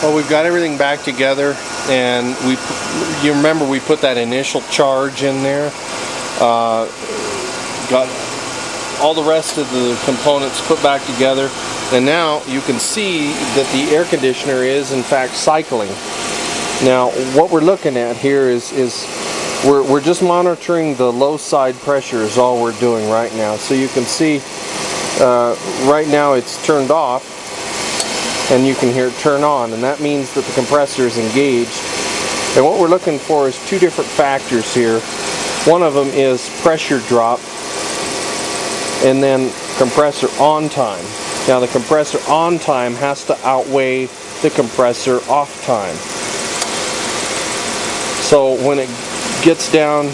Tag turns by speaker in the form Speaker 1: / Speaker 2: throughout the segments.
Speaker 1: Well, we've got everything back together, and you remember we put that initial charge in there. Got all the rest of the components put back together, and now you can see that the air conditioner is in fact cycling. Now what we're looking at here is we're just monitoring the low side pressure is all we're doing right now. So you can see right now it's turned off, and you can hear it turn on, and that means that the compressor is engaged. And what we're looking for is two different factors here. One of them is pressure drop, and then compressor on time. Now the compressor on time has to outweigh the compressor off time. So when it gets down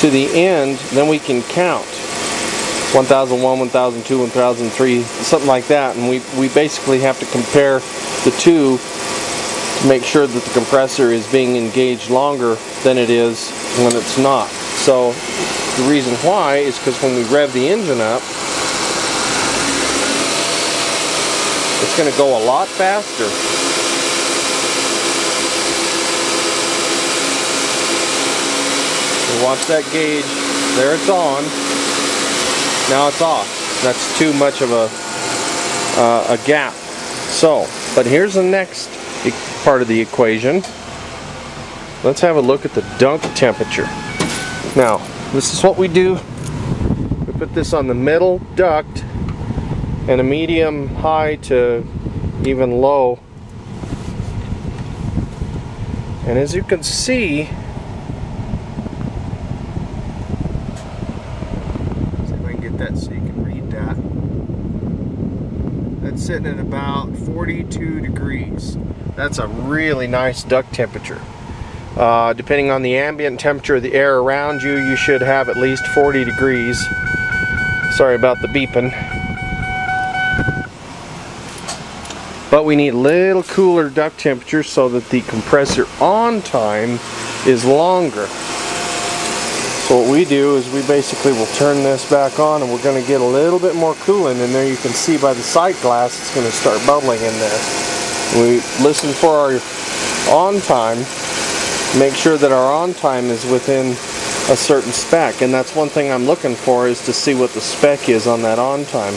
Speaker 1: to the end, then we can count 1001, 1002, 1003, something like that, and we basically have to compare the two to make sure that the compressor is being engaged longer than it is when it's not. So the reason why is because when we rev the engine up, it's going to go a lot faster. So watch that gauge. There it's on. Now it's off. That's too much of a gap. So, but here's the next part of the equation. Let's have a look at the duct temperature. Now, this is what we do. We put this on the middle duct and a medium high to even low. And as you can see, that so you can read that. That's sitting at about 42 degrees. That's a really nice duct temperature. Depending on the ambient temperature of the air around you, you should have at least 40 degrees. Sorry about the beeping. But we need a little cooler duct temperature so that the compressor on time is longer. So what we do is we basically will turn this back on, and we're going to get a little bit more coolant in there. You can see by the sight glass it's going to start bubbling in there. We listen for our on time, make sure that our on time is within a certain spec, and that's one thing I'm looking for, is to see what the spec is on that on time.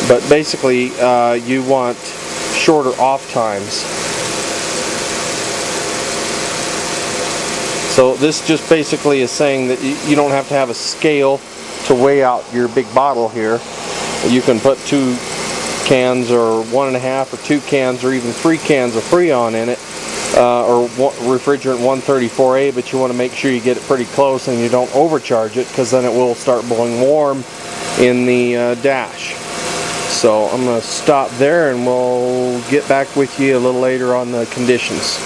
Speaker 1: But basically you want shorter off times. So this just basically is saying that you don't have to have a scale to weigh out your big bottle here. You can put 2 cans or 1.5 or 2 cans or even 3 cans of Freon in it, or refrigerant 134A, but you want to make sure you get it pretty close and you don't overcharge it, because then it will start blowing warm in the dash. So I'm going to stop there, and we'll get back with you a little later on the conditions.